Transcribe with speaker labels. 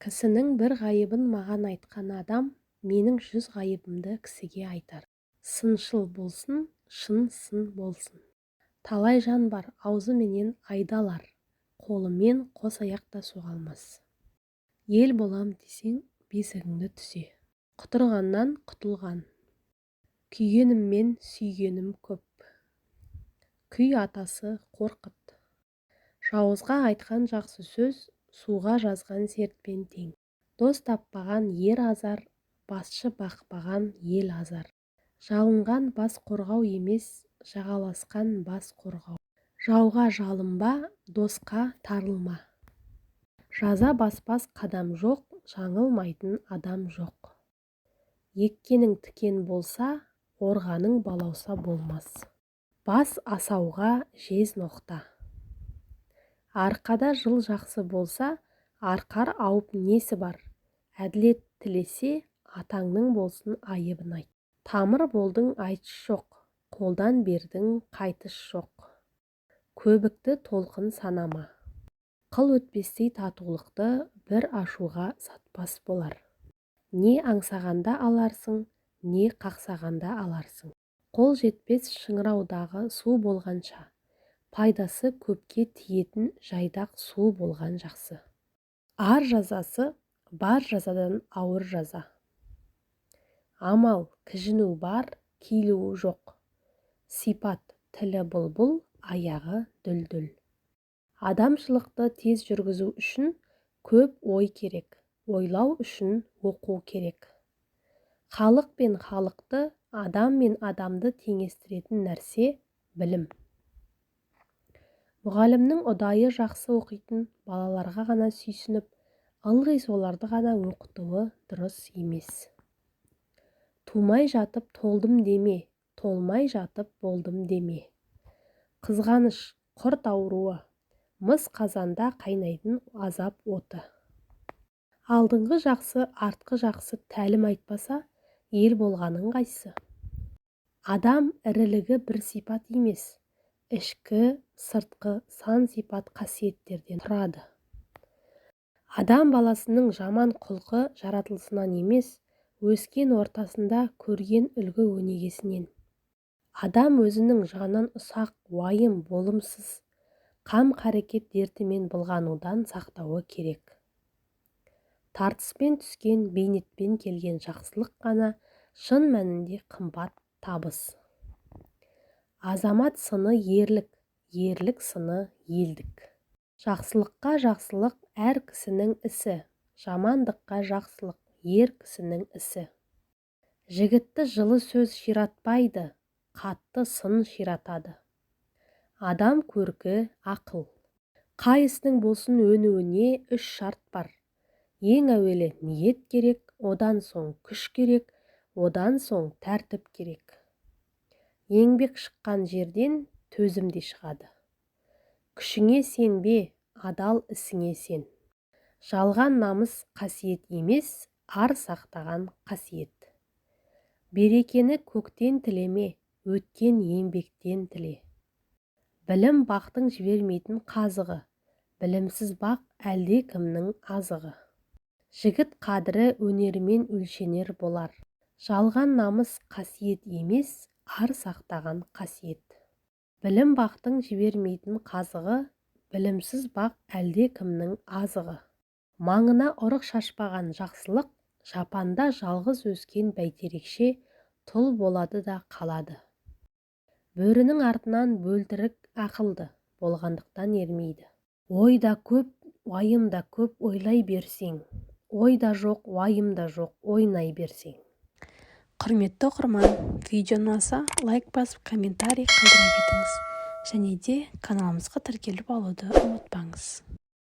Speaker 1: Кісінің бір ғайыбын маған айтқан адам, менің 100 ғайыбымды кісіге айтар. Сыншыл болсын, шын сын болсын. Талай жан бар, аузыменен айдалар, қолымен қос аяқта соға алмас. Ел болам десең, бесігіңді түзе. Құтырғаннан құтылған. Күйгеніммен сүйгенім көп. Күй атасы қорқыт. Жауызға айтқан жақсы сөз, суға жазған сертпен тең. Дос таппаған ер азар, басшы бақпаған ел азар. Жалынған бас қорғау емес, жағаласқан бас қорғау. Жауға жалынба, досқа тарылма. Жаза баспас қадам жоқ, жаңылмайтын адам жоқ. Еккенің тікен болса, орғаның балауса болмас. Бас асауға жез ноқта. Арқада жыл жақсы болса, арқар ауып несі бар? Әділет тілесе, атаңның болсын айыбын айт. Тамыр болдың айтыш жоқ, қолдан бердің қайтыш жоқ. Көбікті толқын санама. Қыл өтпестей татулықты бір ашуға сатпас болар. Не аңсағанда аларсың, не қақсағанда аларсың. Қол жетпес шыңыраудағы су болғанша, пайдасы көпке тиетін жайдақ су болған жақсы. Ар жазасы бар жазадан ауыр жаза. Амал кіжіну бар, кейлуі жоқ. Сипат тілі бұлбұл, аяғы дүлдүл. Адамшылықты тез жүргізу үшін көп ой керек, ойлау үшін оқу керек. Халық пен халықты, адам мен адамды теңестіретін нәрсе білім. Мұғалімнің ұдайы жақсы оқитын балаларға ғана сүйсініп, ылғи соларды ғана оқытуы дұрыс емес. Тумай жатып толдым деме, толмай жатып болдым деме. Қызғаныш құрт ауруы, мыс қазанда қайнайтын азап оты. Алдыңғы жақсы, артқы жақсы тәлім айтпаса, ел болғаның қайсы? Адам ірілігі бір сипат емес, ішкі, сыртқы сан сипат қасиеттерден тұрады. Адам баласының жаман құлқы жаратылысынан емес, өскен ортасында көрген үлгі өнегесінен. Адам өзінің жанын ұсақ, уайым, болымсыз, қам-қарекет дертімен былғанудан сақтауы керек. Тартыспен түскен, бейнетпен келген жақсылық қана шын мәнінде қымбат табыс. Азамат сыны ерлік, ерлік сыны елдік. Жақсылыққа жақсылық әр кісінің ісі, жамандыққа жақсылық ер кісінің ісі. Жігітті жылы сөз ширатпайды, қатты сын ширатады. Адам көркі ақыл. Қай істің болсын өнуіне 3 шарт бар. Ең әуелі ниет керек, одан соң күш керек, одан соң тәртіп керек. Еңбек шыққан жерден төзім де шығады. Күшіңе сенбе, адал ісіңе сен. Жалған намыс қасиет емес, ар сақтаған қасиет. Берекені көктен тілеме, өткен еңбектен тіле. Білім бақтың жібермейтін қазығы, білімсіз бақ әлде кімнің азығы. Жігіт қадірі өнерімен өлшенер болар. Жалған намыс қасиет емес, ар сақтаған қасиет. Білім бақтың жібермейтін қазығы, білімсіз бақ әлде кімнің азығы. Маңына ұрық шашпаған жақсылық, жапанда жалғыз өскен бәйтерекше тұл болады да қалады. Бөрінің артынан бөлтірік ақылды, болғандықтан ермейді. Ойда көп, уайымда көп ойлай берсең, ойда жоқ, уайымда жоқ, ойнай берсең. Құрметті оқырман, видео ұнаса, лайк басып, комментарий қалдыра кетіңіз. Және де каналымызға тіркеліп алуды ұмытпаңыз.